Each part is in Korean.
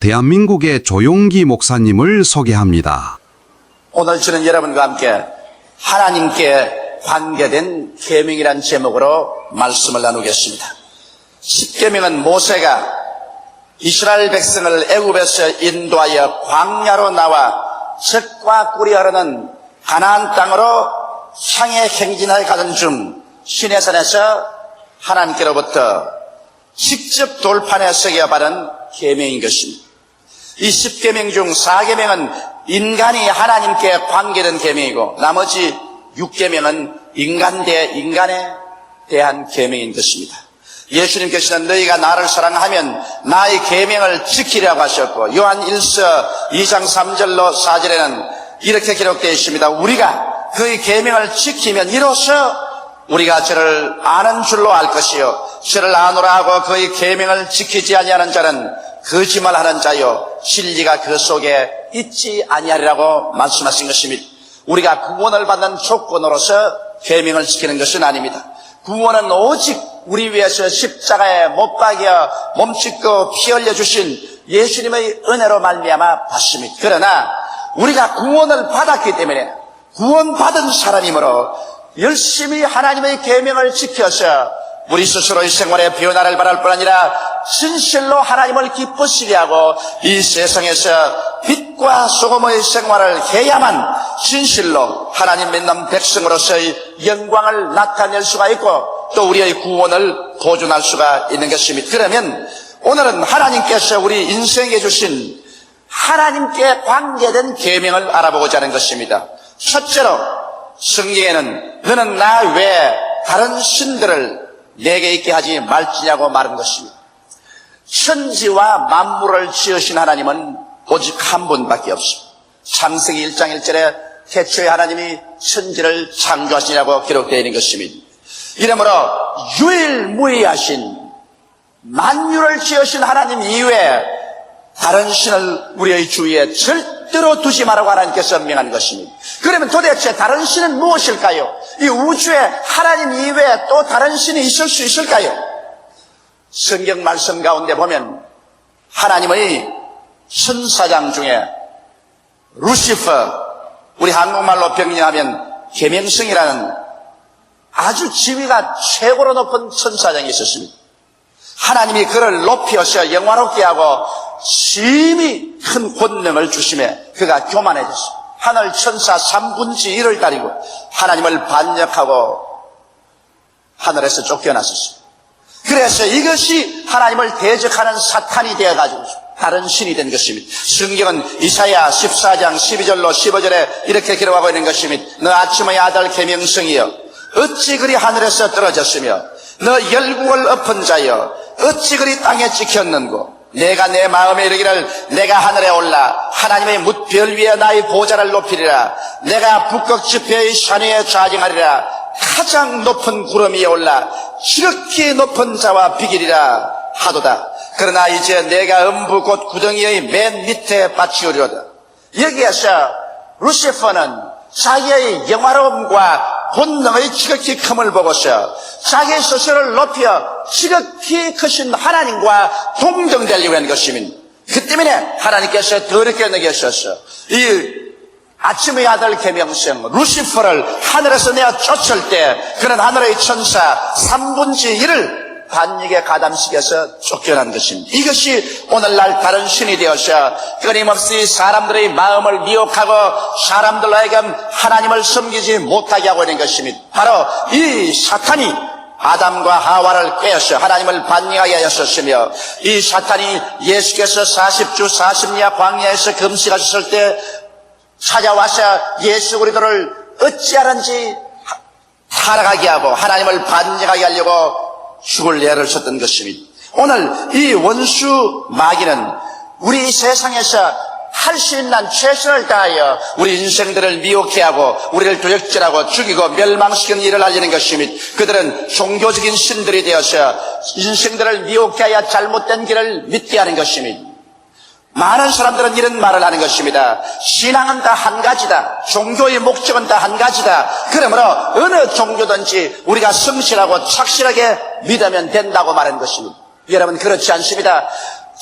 대한민국의 조용기 목사님을 소개합니다. 오늘 저는 여러분과 함께 하나님께 관계된 계명이란 제목으로 말씀을 나누겠습니다. 10계명은 모세가 이스라엘 백성을 애굽에서 인도하여 광야로 나와 젖과 꿀이 흐르는 가나안 땅으로 향해 행진하여 가던 중 시내산에서 하나님께로부터 직접 돌판에 새겨받은 계명인 것입니다. 이 10계명 중 4계명은 인간이 하나님께 관계된 계명이고 나머지 6계명은 인간 대 인간에 대한 계명인 것입니다. 예수님께서는 너희가 나를 사랑하면 나의 계명을 지키라고 하셨고 요한 1서 2장 3절로 4절에는 이렇게 기록되어 있습니다. 우리가 그의 계명을 지키면 이로써 우리가 저를 아는 줄로 알 것이요 저를 아노라 하고 그의 계명을 지키지 아니하는 자는 거짓말하는 자요 진리가 그 속에 있지 아니하리라고 말씀하신 것입니다. 우리가 구원을 받는 조건으로서 계명을 지키는 것은 아닙니다. 구원은 오직 우리 위해서 십자가에 못 박여 몸짓고 피 흘려 주신 예수님의 은혜로 말미암아 받습니다. 그러나 우리가 구원을 받았기 때문에 구원받은 사람이므로 열심히 하나님의 계명을 지켜서 우리 스스로의 생활에 변화를 바랄 뿐 아니라 진실로 하나님을 기쁘시게 하고 이 세상에서 빛과 소금의 생활을 해야만 진실로 하나님 믿는 백성으로서의 영광을 나타낼 수가 있고 또 우리의 구원을 보존할 수가 있는 것입니다. 그러면 오늘은 하나님께서 우리 인생에 주신 하나님께 관계된 계명을 알아보고자 하는 것입니다. 첫째로 성경에는 너는 나 외에 다른 신들을 내게 있게 하지 말지냐고 말한 것입니다. 천지와 만물을 지으신 하나님은 오직 한 분밖에 없습니다. 창세기 1장 1절에 태초에 하나님이 천지를 창조하시냐고 기록되어 있는 것입니다. 이러므로 유일무이하신 만유를 지으신 하나님 이외에 다른 신을 우리의 주위에 절대로 두지 말라고 하나님께서 명한 것입니다. 그러면 도대체 다른 신은 무엇일까요? 이 우주에 하나님 이외에 또 다른 신이 있을 수 있을까요? 성경 말씀 가운데 보면 하나님의 천사장 중에 루시퍼, 우리 한국말로 병명하면 계명성이라는 아주 지위가 최고로 높은 천사장이 있었습니다. 하나님이 그를 높이어서 영화롭게 하고 심히 큰 권능을 주심에 그가 교만해졌습니다. 하늘 천사 3분의 1을 가리고 하나님을 반역하고 하늘에서 쫓겨났었습니다. 그래서 이것이 하나님을 대적하는 사탄이 되어가지고 다른 신이 된 것입니다. 성경은 이사야 14장 12절로 15절에 이렇게 기록하고 있는 것입니다. 너 아침의 아들 계명성이여 어찌 그리 하늘에서 떨어졌으며 너 열국을 엎은 자여 어찌 그리 땅에 찍혔는고 내가 내 마음에 이르기를 내가 하늘에 올라 하나님의 뭇별 위에 나의 보좌를 높이리라 내가 북극 지폐의 산 위에 좌정하리라 가장 높은 구름 위에 올라 지극히 높은 자와 비기리라 하도다. 그러나 이제 내가 음부 곧 구덩이의 맨 밑에 받치우리로다. 여기에서 루시퍼는 자기의 영화로움과 본능의 지극히 큼을 보고서 자기 스스로를 높여 지극히 크신 하나님과 동등되려고 한 것입니다. 그 때문에 하나님께서 더럽게 여기셨어. 이 아침의 아들 계명성 루시퍼를 하늘에서 내어 쫓을 때 그는 하늘의 천사 3분의 1을 반역에 가담시켜서 쫓겨난 것입니다. 이것이 오늘날 다른 신이 되어서 끊임없이 사람들의 마음을 미혹하고 사람들로 하여금 하나님을 섬기지 못하게 하고 있는 것입니다. 바로 이 사탄이 아담과 하와를 꿰어서 하나님을 반역하게 하셨으며 이 사탄이 예수께서 40주 40야 광야에서 금식하셨을 때 찾아와서 예수 그리스도를 어찌하는지 타락하게 하고 하나님을 반역하게 하려고 죽을 예를 썼던 것입니다. 오늘 이 원수 마귀는 우리 세상에서 할 수 있는 최선을 다하여 우리 인생들을 미혹해 하고 우리를 도적질하고 죽이고 멸망시키는 일을 하려는 것입니다. 그들은 종교적인 신들이 되어서 인생들을 미혹해 하여 잘못된 길을 믿게 하는 것입니다. 많은 사람들은 이런 말을 하는 것입니다. 신앙은 다 한 가지다. 종교의 목적은 다 한 가지다. 그러므로 어느 종교든지 우리가 성실하고 착실하게 믿으면 된다고 말하는 것입니다. 여러분 그렇지 않습니다.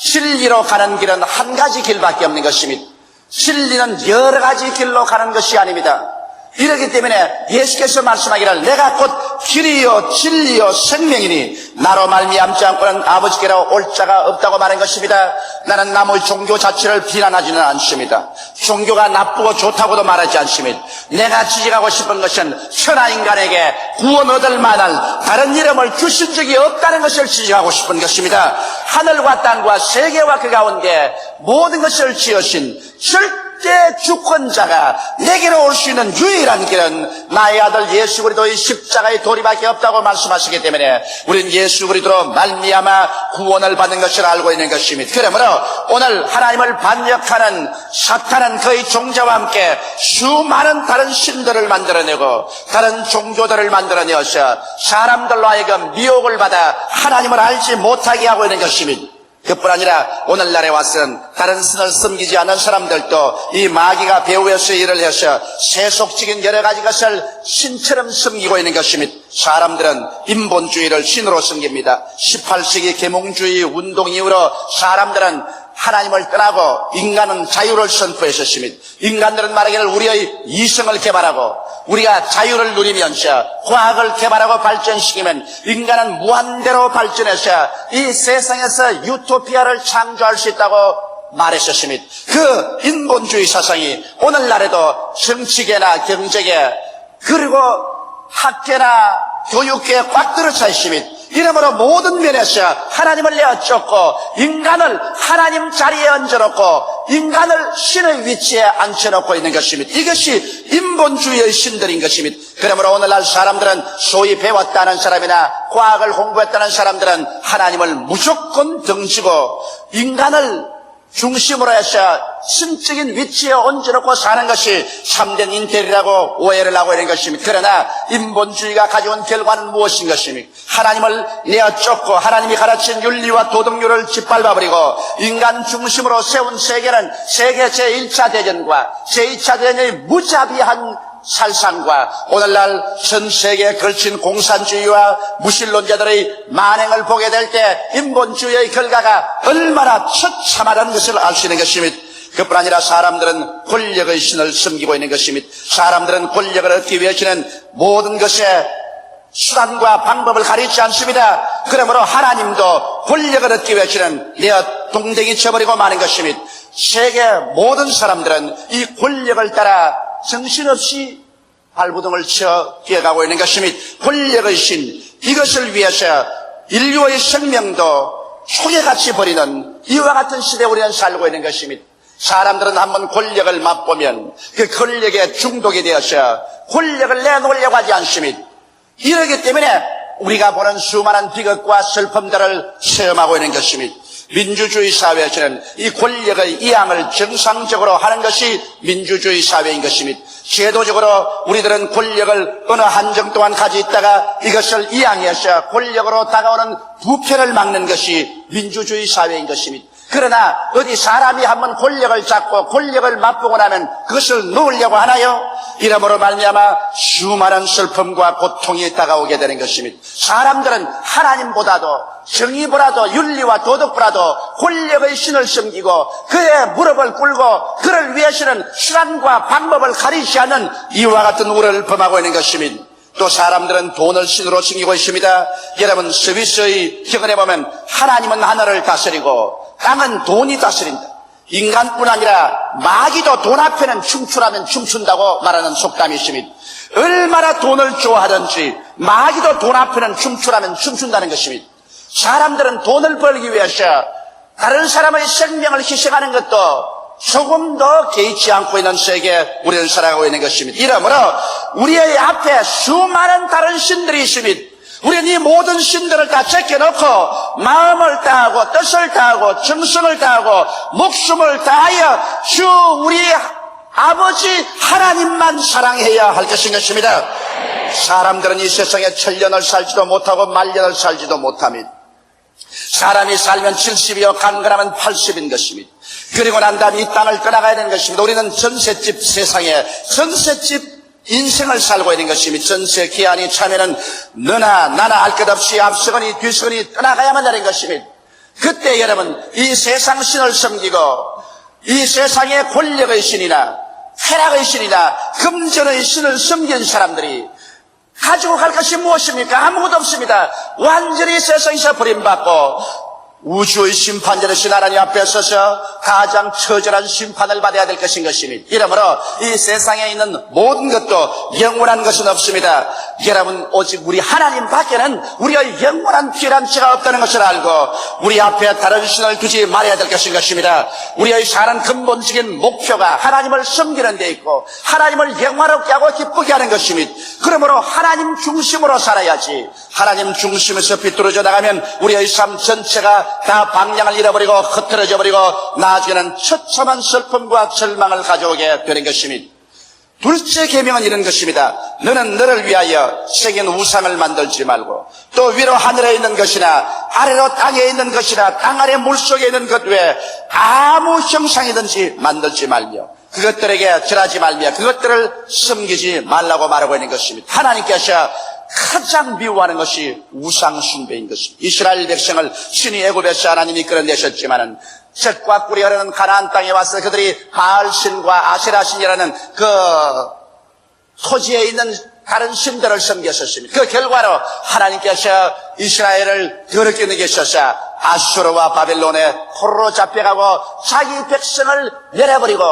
진리로 가는 길은 한 가지 길밖에 없는 것입니다. 진리는 여러 가지 길로 가는 것이 아닙니다. 이렇기 때문에 예수께서 말씀하기를 내가 곧 길이요 진리요 생명이니 나로 말미암지 않고는 아버지께로 올 자가 없다고 말한 것입니다. 나는 남의 종교 자체를 비난하지는 않습니다. 종교가 나쁘고 좋다고도 말하지 않습니다. 내가 지적하고 싶은 것은 천하 인간에게 구원 얻을 만한 다른 이름을 주신 적이 없다는 것을 지적하고 싶은 것입니다. 하늘과 땅과 세계와 그 가운데 모든 것을 지으신 절대 주권자가 내게로 올 수 있는 유일한 길은 나의 아들 예수 그리스도의 십자가의 도리밖에 없다고 말씀하시기 때문에 우리는 예수 그리스도로 말미암아 구원을 받는 것을 알고 있는 것입니다. 그러므로 오늘 하나님을 반역하는 사탄은 그의 종자와 함께 수많은 다른 신들을 만들어내고 다른 종교들을 만들어내어서 사람들로 하여금 미혹을 받아 하나님을 알지 못하게 하고 있는 것입니다. 그뿐 아니라 오늘날에 와서는 다른 신을 섬기지 않는 사람들도 이 마귀가 배후에서 일을 해서 세속적인 여러 가지 것을 신처럼 섬기고 있는 것입니다. 사람들은 인본주의를 신으로 섬깁니다. 18세기 계몽주의 운동 이후로 사람들은 하나님을 떠나고 인간은 자유를 선포했었습니다. 인간들은 말하기를 우리의 이성을 개발하고 우리가 자유를 누리면서 과학을 개발하고 발전시키면 인간은 무한대로 발전해서 이 세상에서 유토피아를 창조할 수 있다고 말했었습니다. 그 인본주의 사상이 오늘날에도 정치계나 경제계 그리고 학계나 교육계에 꽉 들어차 있습니다. 이러므로 모든 면에서 하나님을 내어쫓고 인간을 하나님 자리에 얹어놓고 인간을 신의 위치에 앉혀놓고 있는 것입니다. 이것이 인본주의의 신들인 것입니다. 그러므로 오늘날 사람들은 소위 배웠다는 사람이나 과학을 공부했다는 사람들은 하나님을 무조건 등지고 인간을 중심으로 해서 신적인 위치에 얹어놓고 사는 것이 참된 인텔이라고 오해를 하고 있는 것입니다. 그러나 인본주의가 가져온 결과는 무엇인 것입니까? 하나님을 내어쫓고 하나님이 가르친 윤리와 도덕률을 짓밟아버리고 인간 중심으로 세운 세계는 세계 제1차 대전과 제2차 대전의 무자비한 살상과 오늘날 전 세계에 걸친 공산주의와 무신론자들의 만행을 보게 될 때 인본주의의 결과가 얼마나 처참하다는 것을 알 수 있는 것입니다. 그뿐 아니라 사람들은 권력의 신을 섬기고 있는 것입니다. 사람들은 권력을 얻기 위해서는 모든 것에 수단과 방법을 가리지 않습니다. 그러므로 하나님도 권력을 얻기 위해서는 내어 동댕이 쳐버리고 마는 것입니다. 세계 모든 사람들은 이 권력을 따라 정신없이 발부둥을 쳐 뛰어가고 있는 것입니다. 권력의 신, 이것을 위해서 인류의 생명도 초계같이 버리는 이와 같은 시대에 우리는 살고 있는 것입니다. 사람들은 한번 권력을 맛보면 그 권력에 중독이 되어서 권력을 내놓으려고 하지 않습니다. 이러기 때문에 우리가 보는 수많은 비극과 슬픔들을 체험하고 있는 것입니다. 민주주의 사회에서는 이 권력의 이양을 정상적으로 하는 것이 민주주의 사회인 것입니다. 제도적으로 우리들은 권력을 어느 한정 동안 가지고 있다가 이것을 이양해서 권력으로 다가오는 부패를 막는 것이 민주주의 사회인 것입니다. 그러나 어디 사람이 한번 권력을 잡고 권력을 맛보고 나면 그것을 놓으려고 하나요? 이러므로 말미암아 수많은 슬픔과 고통이 다가오게 되는 것입니다. 사람들은 하나님보다도 정의보다도 윤리와 도덕보다도 권력의 신을 섬기고 그의 무릎을 꿇고 그를 위해서는 수단과 방법을 가리지 않는 이와 같은 우를 범하고 있는 것입니다. 또 사람들은 돈을 신으로 섬기고 있습니다. 여러분 스위스의 경연에 보면 하나님은 하늘을 다스리고 땅은 돈이 다스린다. 인간뿐 아니라 마귀도 돈 앞에는 춤추라면 춤춘다고 말하는 속담이 있습니다. 얼마나 돈을 좋아하든지 마귀도 돈 앞에는 춤추라면 춤춘다는 것입니다. 사람들은 돈을 벌기 위해서 다른 사람의 생명을 희생하는 것도 조금 더 개의치 않고 있는 세계에 우리는 살아가고 있는 것입니다. 이러므로 우리의 앞에 수많은 다른 신들이 있습니다. 우리는 이 모든 신들을 다 제껴놓고 마음을 다하고 뜻을 다하고 정성을 다하고 목숨을 다하여 주 우리 아버지 하나님만 사랑해야 할 것인 것입니다. 사람들은 이 세상에 1000년을 살지도 못하고 만년을 살지도 못합니다. 사람이 살면 70이요 강건하면 80인 것입니다. 그리고 난 다음에 이 땅을 떠나가야 되는 것입니다. 우리는 전셋집 세상에 전셋집 인생을 살고 있는 것입니다. 전세 기한이 차면은 너나 나나 알 것 없이 앞서거니 뒤서거니 떠나가야만 되는 것입니다. 그때 여러분 이 세상 신을 섬기고 이 세상의 권력의 신이나 쾌락의 신이나 금전의 신을 섬긴 사람들이 가지고 갈 것이 무엇입니까? 아무것도 없습니다. 완전히 세상에서 버림받고 우주의 심판자의 신 하나님 앞에 서서 가장 처절한 심판을 받아야 될 것인 것입니다. 이러므로 이 세상에 있는 모든 것도 영원한 것은 없습니다. 여러분 오직 우리 하나님 밖에는 우리의 영원한 피란치가 없다는 것을 알고 우리 앞에 다른 신을 두지 말아야 될 것인 것입니다. 우리의 사는 근본적인 목표가 하나님을 섬기는 데 있고 하나님을 영화롭게 하고 기쁘게 하는 것입니다. 그러므로 하나님 중심으로 살아야지. 하나님 중심에서 비뚤어져 나가면 우리의 삶 전체가 다 방향을 잃어버리고 흐트러져 버리고 나중에는 처참한 슬픔과 절망을 가져오게 되는 것입니다. 둘째 계명은 이런 것입니다. 너는 너를 위하여 새긴 우상을 만들지 말고 또 위로 하늘에 있는 것이나 아래로 땅에 있는 것이나 땅 아래 물속에 있는 것 외에 아무 형상이든지 만들지 말며 그것들에게 절하지 말며 그것들을 섬기지 말라고 말하고 있는 것입니다. 하나님께서 가장 미워하는 것이 우상 숭배인 것입니다. 이스라엘 백성을 신이 애굽에서 하나님이 끌어내셨지만은 젖과 꿀이 흐르는 가나안 땅에 와서 그들이 바알신과 아세라신이라는 그 토지에 있는 다른 신들을 섬겼었습니다. 그 결과로 하나님께서 이스라엘을 더럽게 느끼셔서 아수르와 바벨론에 포로로 잡혀가고 자기 백성을 내려버리고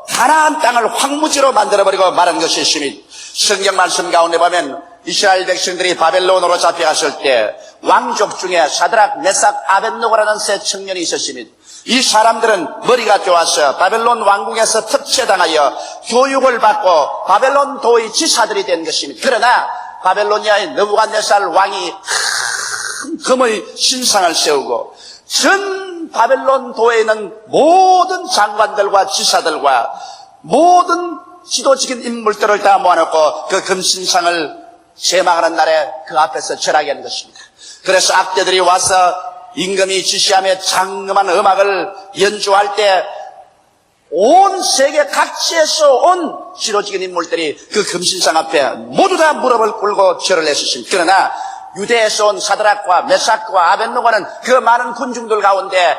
가나안 땅을 황무지로 만들어버리고 말한 것이 있습니다. 성경 말씀 가운데 보면 이스라엘 백성들이 바벨론으로 잡혀갔을 때 왕족 중에 사드락, 메삭, 아벳느고라는 세 청년이 있었습니다. 이 사람들은 머리가 좋아서 바벨론 왕궁에서 특채당하여 교육을 받고 바벨론 도의 지사들이 된 것입니다. 그러나 바벨로니아의 느부갓네살 왕이 큰 금의 신상을 세우고 전 바벨론 도에 있는 모든 장관들과 지사들과 모든 지도적인 인물들을 다 모아놓고 그 금신상을 제망하는 날에 그 앞에서 절하게 하는 것입니다. 그래서 악대들이 와서 임금이 지시하며 장엄한 음악을 연주할 때 온 세계 각지에서 온 지도적인 인물들이 그 금신상 앞에 모두 다 무릎을 꿇고 절을 했었습니다. 그러나 유대에서 온 사드락과 메삭과 아벳느고는 그 많은 군중들 가운데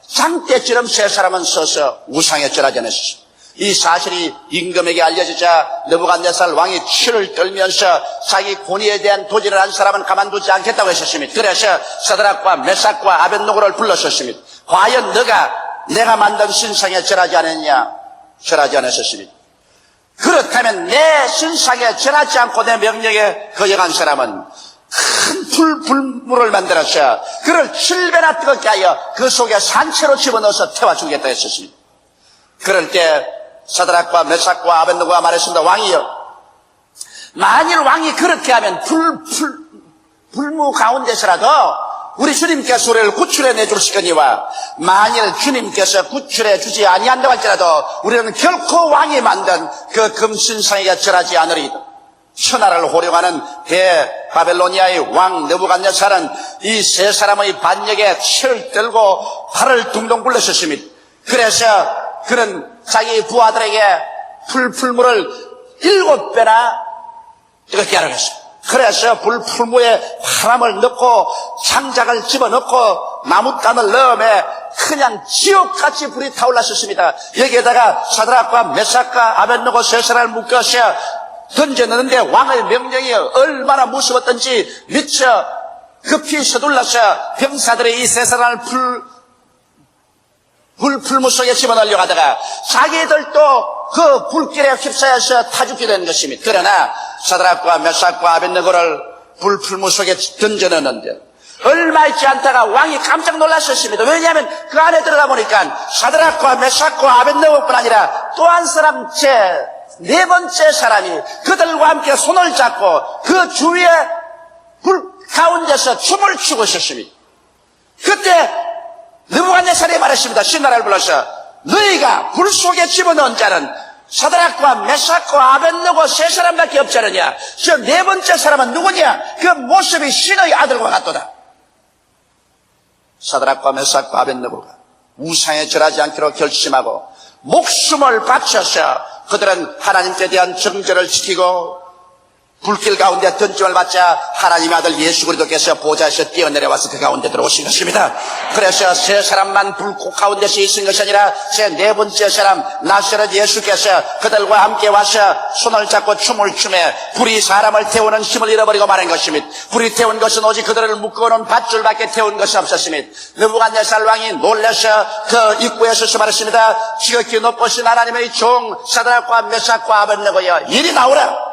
장대처럼 세 사람은 서서 우상에 절하지 않았습니다. 이 사실이 임금에게 알려지자 느부갓네살 왕이 치를 떨면서 자기 권위에 대한 도전을 한 사람은 가만두지 않겠다고 했었습니다. 그래서 사드락과 메삭과 아벳느고를 불렀었습니다. 과연 너가 내가 만든 신상에 절하지 않았냐? 절하지 않았었습니다. 그렇다면 내 신상에 절하지 않고 내 명령에 거역한 사람은 큰 불물을 만들어서 그를 7배나 뜨겁게 하여 그 속에 산채로 집어넣어서 태워 주겠다 했었습니다. 그럴 때 사드락과 메삭과 아벳느고가 말했습니다. 왕이여, 만일 왕이 그렇게 하면 불무 가운데서라도 우리 주님께서 우리를 구출해 내주시거니와 만일 주님께서 구출해 주지 아니한다고 할지라도 우리는 결코 왕이 만든 그 금신상에게 절하지 않으리이다. 천하를 호령하는 대바벨로니아의 왕 느부갓네살은 이 세 사람의 반역에 치를 들고 발을 둥둥 굴렸었습니다. 그래서 그는 자기 부하들에게 풀물을 7배나 뜨겁게 하라고 했습니다. 그래서 풀무에 바람을 넣고 창작을 집어넣고 나뭇단을 넣으며 그냥 지옥같이 불이 타올랐었습니다. 여기에다가 사드락과 메삭과 아벳느고 세 사람을 묶어서 던져넣는데 왕의 명령이 얼마나 무서웠던지 미처 급히 서둘러서 병사들이 이 세 사람을 풀무 속에 집어넣으려고 하다가 자기들도 그 불길에 휩싸여서 타 죽게 된 것입니다. 그러나 사드락과 메삭과 아벳느고를 풀무 속에 던져넣는데 얼마 있지 않다가 왕이 깜짝 놀랐었습니다. 왜냐하면 그 안에 들어가 보니까 사드락과 메삭과 아벳느고뿐 아니라 또 한 사람 네 번째 사람이 그들과 함께 손을 잡고 그 주위에 불 가운데서 춤을 추고 있었습니다. 그때 느부갓네살이 말했습니다. 신나라를 불러서 너희가 불 속에 집어넣은 자는 사드락과 메삭과 아벳느고 세 사람밖에 없지 않느냐. 저 네 번째 사람은 누구냐? 그 모습이 신의 아들과 같도다. 사드락과 메삭과 아벳느고가 우상에 절하지 않기로 결심하고 목숨을 바쳐서 그들은 하나님께 대한 정절을 지키고 불길 가운데 던짐을 받자 하나님의 아들 예수 그리스도께서 보좌에서 뛰어내려와서 그 가운데 들어오신 것입니다. 그래서 세 사람만 불꽃 가운데서 있은 것이 아니라 제 네 번째 사람 나사렛 예수께서 그들과 함께 와서 손을 잡고 춤을 추매 불이 사람을 태우는 힘을 잃어버리고 말한 것입니다. 불이 태운 것은 오직 그들을 묶어놓은 밧줄밖에 태운 것이 없었습니다. 느부갓네살 왕이 놀라서 그 입구에서 말했습니다. 지극히 높으신 하나님의 종 사드락과 메삭과 아벳네고여 이리 나오라.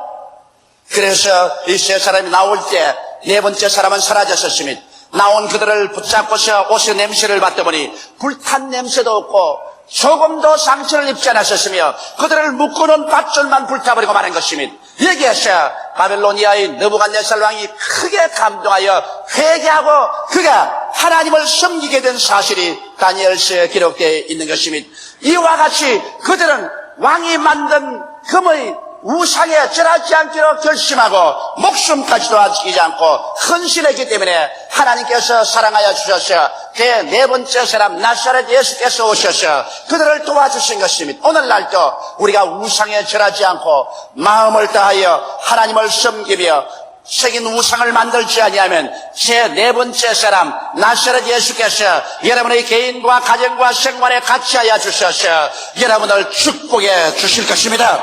그래서 이 세 사람이 나올 때 네 번째 사람은 사라졌었습니다. 나온 그들을 붙잡고서 옷의 냄새를 맡아보니 불탄 냄새도 없고 조금도 상처를 입지 않았었으며 그들을 묶어놓은 밧줄만 불타버리고 마는 것입니다. 여기에서 바벨로니아의 느부갓네살 왕이 크게 감동하여 회개하고 그가 하나님을 섬기게 된 사실이 다니엘서에 기록되어 있는 것입니다. 이와 같이 그들은 왕이 만든 금의 우상에 절하지 않기로 결심하고 목숨까지도 아끼지 않고 헌신했기 때문에 하나님께서 사랑하여 주셔서 그 네 번째 사람 나사렛 예수께서 오셔서 그들을 도와주신 것입니다. 오늘날도 우리가 우상에 절하지 않고 마음을 다하여 하나님을 섬기며 새긴 우상을 만들지 아니하면 제 네 번째 사람 나사렛 예수께서 여러분의 개인과 가정과 생활에 같이 하여 주셔서 여러분을 축복해 주실 것입니다.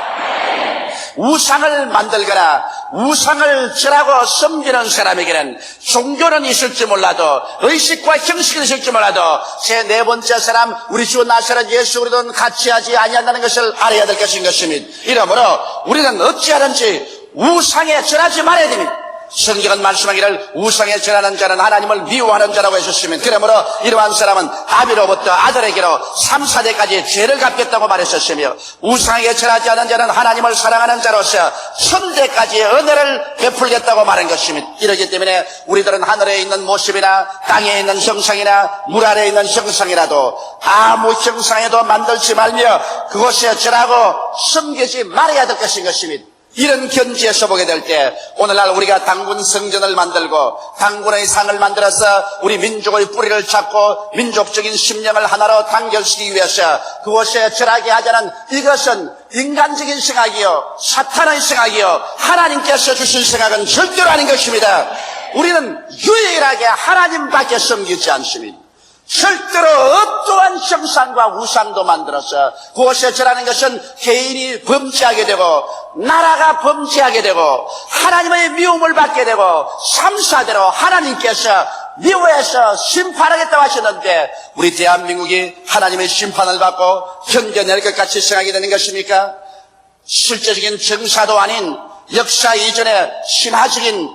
우상을 만들거나 우상을 절하고 섬기는 사람에게는 종교는 있을지 몰라도 의식과 형식은 있을지 몰라도 제 네 번째 사람 우리 주 나사렛 예수 그리스도는 같이 하지 아니한다는 것을 알아야 될 것인 것입니다. 이러므로 우리는 어찌하든지 우상에 절하지 말아야 됩니다. 성경은 말씀하기를 우상에 절하는 자는 하나님을 미워하는 자라고 해주시면 그러므로 이러한 사람은 아비로부터 아들에게로 3, 4대까지 죄를 갚겠다고 말했었으며 우상에 절하지 않은 자는 하나님을 사랑하는 자로서 1000대까지 은혜를 베풀겠다고 말한 것입니다. 이러기 때문에 우리들은 하늘에 있는 모습이나 땅에 있는 형상이나 물 아래에 있는 형상이라도 아무 형상에도 만들지 말며 그것에 절하고 섬기지 말아야 될 것인 것입니다. 이런 견지에서 보게 될 때 오늘날 우리가 당군 성전을 만들고 당군의 상을 만들어서 우리 민족의 뿌리를 잡고 민족적인 심령을 하나로 단결시키기 위해서 그곳에 절하게 하자는 이것은 인간적인 생각이요 사탄의 생각이요 하나님께서 주신 생각은 절대로 아닌 것입니다. 우리는 유일하게 하나님밖에 섬기지 않습니다. 절대로 어떠한 형상과 우상도 만들어서 그것에 절하는 것은 개인이 범죄하게 되고 나라가 범죄하게 되고 하나님의 미움을 받게 되고 3, 4대로 하나님께서 미워해서 심판하겠다고 하셨는데 우리 대한민국이 하나님의 심판을 받고 견뎌낼 것 같이 생각이 되는 것입니까? 실제적인 정사도 아닌 역사 이전의 신화적인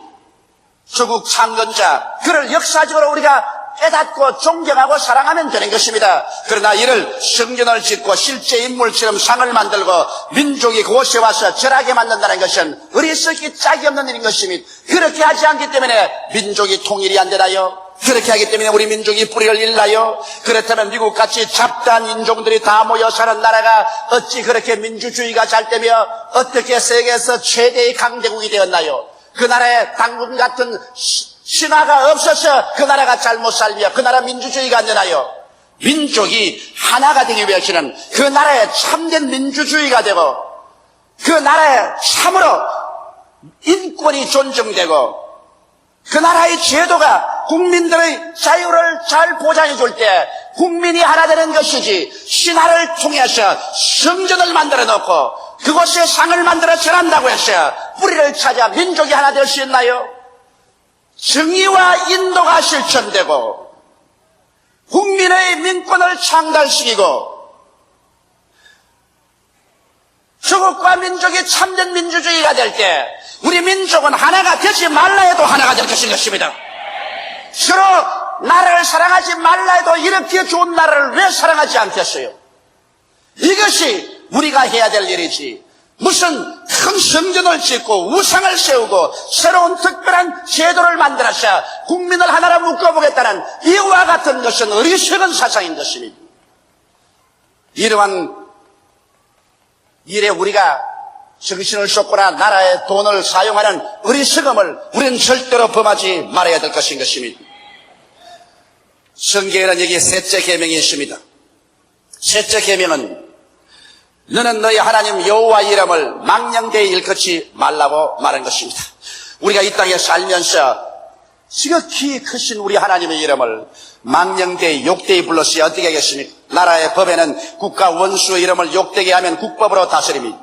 조국 창건자 그를 역사적으로 우리가 깨닫고 존경하고 사랑하면 되는 것입니다. 그러나 이를 성전을 짓고 실제 인물처럼 상을 만들고 민족이 그곳에 와서 절하게 만든다는 것은 어리석기 짝이 없는 일인 것입니다. 그렇게 하지 않기 때문에 민족이 통일이 안 되나요? 그렇게 하기 때문에 우리 민족이 뿌리를 잃나요? 그렇다면 미국같이 잡다한 인종들이 다 모여 사는 나라가 어찌 그렇게 민주주의가 잘 되며 어떻게 세계에서 최대의 강대국이 되었나요? 그 나라에 당군 같은 신화가 없어서 그 나라가 잘못 살며 그 나라 민주주의가 안 되나요? 민족이 하나가 되기 위해서는 그 나라에 참된 민주주의가 되고 그 나라에 참으로 인권이 존중되고 그 나라의 제도가 국민들의 자유를 잘 보장해 줄 때 국민이 하나 되는 것이지 신화를 통해서 성전을 만들어 놓고 그곳에 상을 만들어 절한다고 해서 뿌리를 찾아 민족이 하나 될 수 있나요? 정의와 인도가 실천되고 국민의 민권을 창달시키고 조국과 민족이 참된 민주주의가 될 때 우리 민족은 하나가 되지 말라 해도 하나가 될 것입니다. 서로 나라를 사랑하지 말라 해도 이렇게 좋은 나라를 왜 사랑하지 않겠어요? 이것이 우리가 해야 될 일이지 무슨 큰 성전을 짓고 우상을 세우고 새로운 특별한 제도를 만들어서 국민을 하나로 묶어보겠다는 이와 같은 것은 어리석은 사상인 것입니다. 이러한 일에 우리가 정신을 쏟거나 나라의 돈을 사용하는 어리석음을 우리는 절대로 범하지 말아야 될 것인 것입니다. 성경에는 여기 셋째 계명이 있습니다. 셋째 계명은 너는 너희 하나님 여호와의 이름을 망령되이 일컫지 말라고 말한 것입니다. 우리가 이 땅에 살면서 지극히 크신 우리 하나님의 이름을 망령되이 욕되이 불렀어야 어떻게 하겠습니까? 나라의 법에는 국가 원수의 이름을 욕되게 하면 국법으로 다스림이,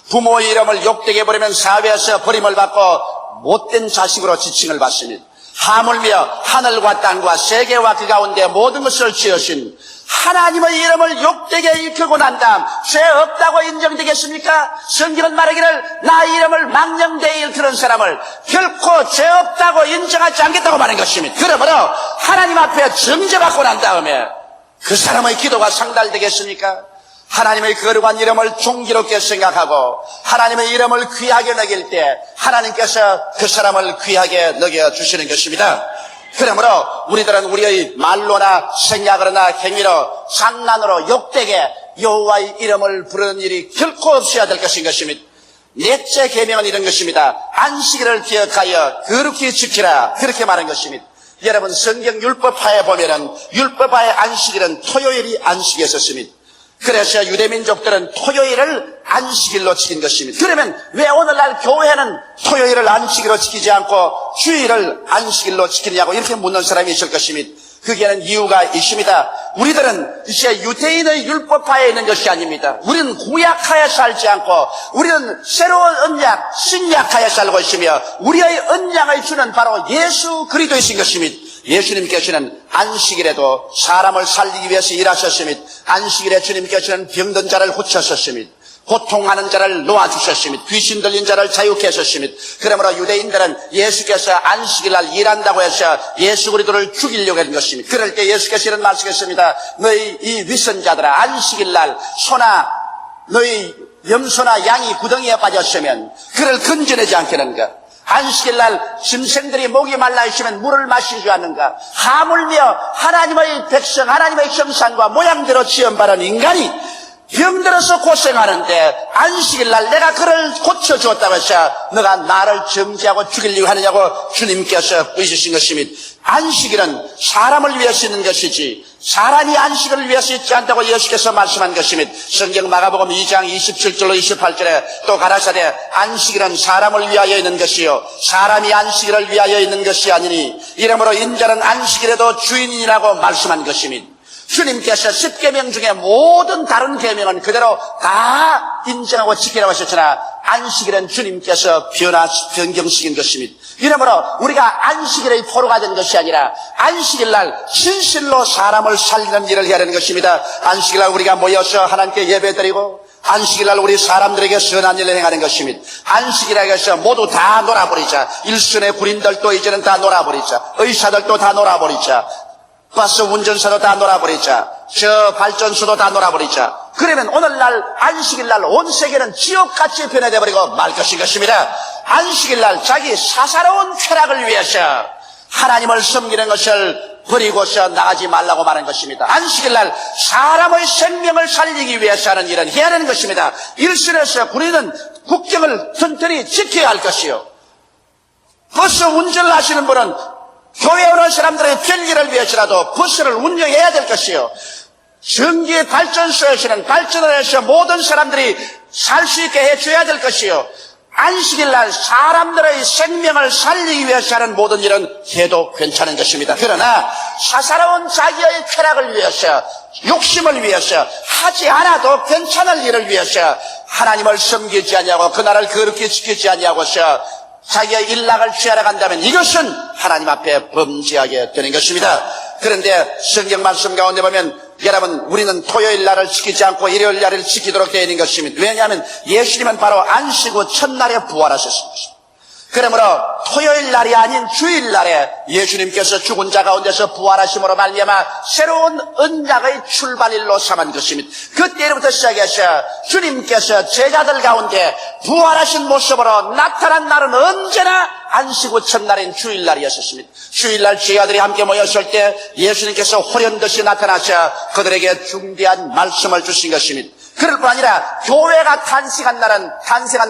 부모의 이름을 욕되게 부르면 사회에서 버림을 받고 못된 자식으로 지칭을 받습니다. 하물며 하늘과 땅과 세계와 그 가운데 모든 것을 지으신 하나님의 이름을 욕되게 일컫고 난 다음 죄 없다고 인정되겠습니까? 성경은 말하기를 나 이름을 망령되이 일컫는 사람을 결코 죄 없다고 인정하지 않겠다고 말한 것입니다. 그러므로 하나님 앞에 정죄받고 난 다음에 그 사람의 기도가 상달되겠습니까? 하나님의 거룩한 이름을 존귀롭게 생각하고 하나님의 이름을 귀하게 여길 때 하나님께서 그 사람을 귀하게 여겨주시는 것입니다. 그러므로 우리들은 우리의 말로나 생각으로나 행위로 장난으로 욕되게 여호와의 이름을 부르는 일이 결코 없어야 될 것입니다. 넷째 계명은 이런 것입니다. 안식일을 기억하여 거룩히 지키라, 그렇게 말한 것입니다. 여러분 성경 율법하에 보면은 율법하의 안식일은 토요일이 안식이었습니다. 그래서 유대민족들은 토요일을 안식일로 지킨 것입니다. 그러면 왜 오늘날 교회는 토요일을 안식일로 지키지 않고 주일을 안식일로 지키느냐고 이렇게 묻는 사람이 있을 것입니다. 그게는 이유가 있습니다. 우리들은 이제 유대인의 율법하에 있는 것이 아닙니다. 우리는 구약하에 살지 않고 우리는 새로운 언약, 신약하에 살고 있으며 우리의 언약의 주는 바로 예수 그리스도이신 것입니다. 예수님께서는 안식일에도 사람을 살리기 위해서 일하셨습니다. 안식일에 주님께서는 병든 자를 고쳤었습니다. 고통하는 자를 놓아주셨습니다. 귀신 들린 자를 자유케 하셨습니다. 그러므로 유대인들은 예수께서 안식일날 일한다고 해서 예수 그리스도를 죽이려고 했던 것입니다. 그럴 때 예수께서 이런 말씀했습니다. 너희 이 위선자들아, 안식일날 소나 너희 염소나 양이 구덩이에 빠졌으면 그를 건져내지 않겠는가? 안식일날 짐승들이 목이 말라 있으면 물을 마시지 않는가? 하물며 하나님의 백성, 하나님의 형상과 모양대로 지음받은 인간이 병들어서 고생하는데 안식일날 내가 그를 고쳐주었다고 해서 너가 나를 정죄하고 죽이려고 하느냐고 주님께서 부르신 것입니다. 안식일은 사람을 위해서 있는 것이지 사람이 안식을 위해서 있지 않다고 예수께서 말씀한 것입니다. 성경 마가복음 2장 27절로 28절에 또 가라사대 안식일은 사람을 위하여 있는 것이요 사람이 안식일을 위하여 있는 것이 아니니 이러므로 인자는 안식일에도 주인이라고 말씀한 것입니다. 주님께서 10계명 중에 모든 다른 계명은 그대로 다 인정하고 지키라고 하셨으나 안식일은 주님께서 변경시킨 것입니다. 이러므로 우리가 안식일의 포로가 된 것이 아니라 안식일날 진실로 사람을 살리는 일을 해야 하는 것입니다. 안식일날 우리가 모여서 하나님께 예배드리고 안식일날 우리 사람들에게 선한 일을 행하는 것입니다. 안식일에 해서 모두 다 놀아버리자. 일선의 군인들도 이제는 다 놀아버리자. 의사들도 다 놀아버리자. 버스 운전사도 다 놀아버리자. 저 발전소도 다 놀아버리자. 그러면 오늘날 안식일날 온 세계는 지옥같이 변해버리고 말 것입니다. 안식일날 자기 사사로운 쾌락을 위해서 하나님을 섬기는 것을 버리고서 나가지 말라고 말한 것입니다. 안식일날 사람의 생명을 살리기 위해서 하는 일은 해야 하는 것입니다. 일선에서 우리는 국경을 튼튼히 지켜야 할 것이요. 버스 운전을 하시는 분은 교회에 오는 사람들의 편리를 위해서라도 버스를 운영해야 될 것이요. 전기 발전소에서는 발전을 해서 모든 사람들이 살 수 있게 해줘야 될 것이요. 안식일날 사람들의 생명을 살리기 위해서 하는 모든 일은 해도 괜찮은 것입니다. 그러나 사사로운 자기의 쾌락을 위해서 욕심을 위해서 하지 않아도 괜찮을 일을 위해서 하나님을 섬기지 아니하고 그날을 거룩히 지키지 아니하고서 자기의 일락을 취하러 간다면 이것은 하나님 앞에 범죄하게 되는 것입니다. 그런데 성경 말씀 가운데 보면 여러분 우리는 토요일 날을 지키지 않고 일요일 날을 지키도록 되어 있는 것입니다. 왜냐하면 예수님은 바로 안식 후 첫날에 부활하셨습니다. 그러므로 토요일 날이 아닌 주일 날에 예수님께서 죽은 자 가운데서 부활하심으로 말미암아 새로운 언약의 출발일로 삼은 것입니다. 그때부터 시작해서 주님께서 제자들 가운데 부활하신 모습으로 나타난 날은 언제나 안식 후 첫날인 주일날이었습니다. 주일날 제자들이 함께 모였을 때 예수님께서 호련듯이 나타나셔 그들에게 중대한 말씀을 주신 것입니다. 그럴 뿐 아니라 교회가 탄생한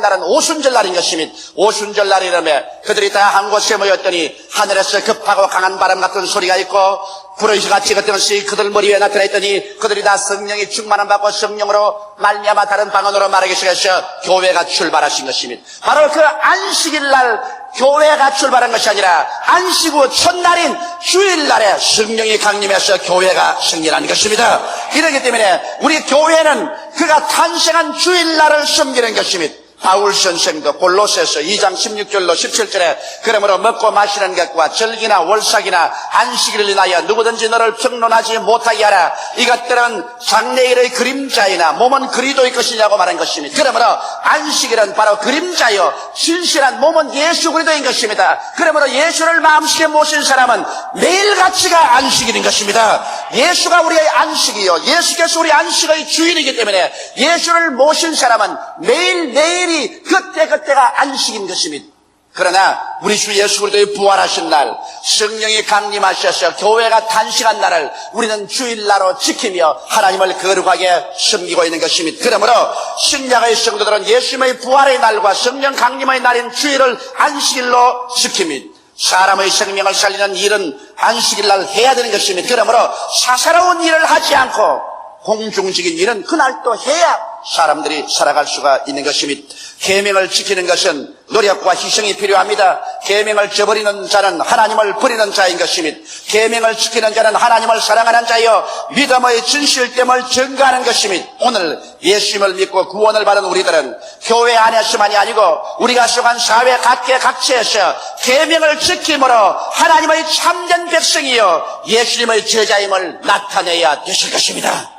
날은 오순절날인 것입니다. 오순절날이라며 그들이 다 한 곳에 모였더니 하늘에서 급하고 강한 바람 같은 소리가 있고 구름이 같이 같은 것이 그들 머리 위에 나타났더니 그들이 다 성령이 충만함 받고 성령으로 말미암아 다른 방언으로 말하기 시작해서 교회가 출발하신 것입니다. 바로 그 안식일날 교회가 출발한 것이 아니라 안식 후 첫날인 주일날에 성령이 강림해서 교회가 승리하는 것입니다. 이렇기 때문에 우리 교회는 그가 탄생한 주일날을 섬기는 것입니다. 바울 선생도 골로새서 2장 16절로 17절에 그러므로 먹고 마시는 것과 절기나 월삭이나 안식일을 인하여 누구든지 너를 평론하지 못하게 하라. 이것들은 장래일의 그림자이나 몸은 그리도의 것이냐고 말한 것입니다. 그러므로 안식일은 바로 그림자요 진실한 몸은 예수 그리도인 것입니다. 그러므로 예수를 마음속에 모신 사람은 매일같이가 안식일인 것입니다. 예수가 우리의 안식이요 예수께서 우리 안식의 주인이기 때문에 예수를 모신 사람은 매일매일이 그때가 안식인 것입니다. 그러나 우리 주 예수 그리스도의 부활하신 날 성령이 강림하셔서 교회가 탄생한 날을 우리는 주일날로 지키며 하나님을 거룩하게 섬기고 있는 것입니다. 그러므로 신약의 성도들은 예수님의 부활의 날과 성령 강림의 날인 주일을 안식일로 지킵니다. 사람의 생명을 살리는 일은 안식일날 해야 되는 것입니다. 그러므로 사사로운 일을 하지 않고 공중적인 일은 그날도 해야 사람들이 살아갈 수가 있는 것입니다. 계명을 지키는 것은 노력과 희생이 필요합니다. 계명을 저버리는 자는 하나님을 버리는 자인 것입니다. 계명을 지키는 자는 하나님을 사랑하는 자여 믿음의 진실됨을 증거하는 것입니다. 오늘 예수님을 믿고 구원을 받은 우리들은 교회 안에서만이 아니고 우리가 속한 사회 각계각층에서 계명을 지킴으로 하나님의 참된 백성이여 예수님의 제자임을 나타내야 되실 것입니다.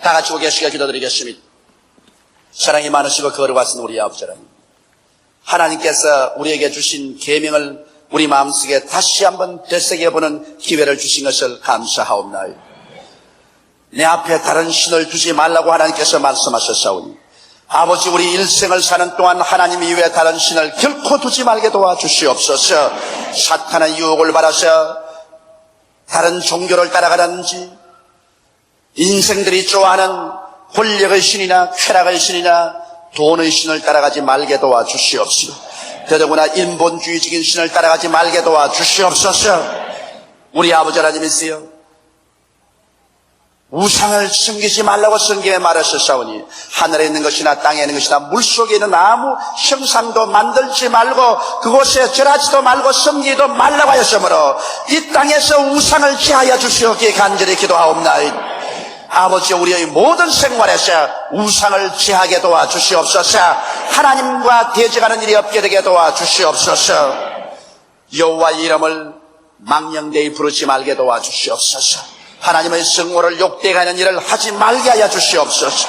다 같이 고개시켜 기도드리겠습니다. 사랑이 많으시고 거룩하신 우리 아버지 하나님, 하나님께서 우리에게 주신 계명을 우리 마음속에 다시 한번 되새겨보는 기회를 주신 것을 감사하옵나이다. 내 앞에 다른 신을 두지 말라고 하나님께서 말씀하셨사오니 아버지 우리 일생을 사는 동안 하나님 이외에 다른 신을 결코 두지 말게 도와주시옵소서. 사탄의 유혹을 받아서 다른 종교를 따라가든지 인생들이 좋아하는 권력의 신이나 쾌락의 신이나 돈의 신을 따라가지 말게 도와주시옵소서. 더더구나 인본주의적인 신을 따라가지 말게 도와주시옵소서. 우리 아버지 하나님이시여 우상을 섬기지 말라고 성경에 말하셨사오니 하늘에 있는 것이나 땅에 있는 것이나 물속에 있는 아무 형상도 만들지 말고 그곳에 절하지도 말고 섬기지도 말라고 하였으므로 이 땅에서 우상을 제하여 주시옵기에 간절히 기도하옵나이다. 아버지 우리의 모든 생활에서 우상을 제하게 도와주시옵소서. 하나님과 대적하는 일이 없게 되게 도와주시옵소서. 여호와의 이름을 망령되이 부르지 말게 도와주시옵소서. 하나님의 성호를 욕되게 하는 일을 하지 말게 하여 주시옵소서.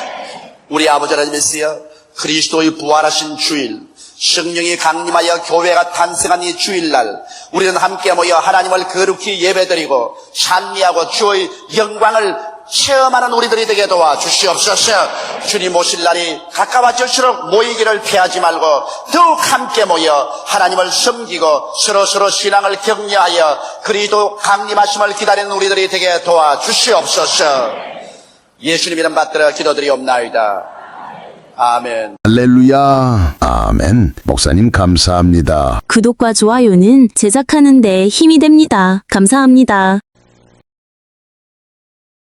우리 아버지 하나님이시여 그리스도의 부활하신 주일 성령이 강림하여 교회가 탄생한 이 주일날 우리는 함께 모여 하나님을 거룩히 예배드리고 찬미하고 주의 영광을 체험하는 우리들이 되게 도와주시옵소서. 주님 오실 날이 가까워질수록 모이기를 피하지 말고 더욱 함께 모여 하나님을 섬기고 서로 신앙을 격려하여 그리스도 강림하심을 기다리는 우리들이 되게 도와주시옵소서. 예수님 이름 받들어 기도드리옵나이다. 아멘. 할렐루야. 아멘. 목사님 감사합니다. 구독과 좋아요는 제작하는 데 힘이 됩니다. 감사합니다.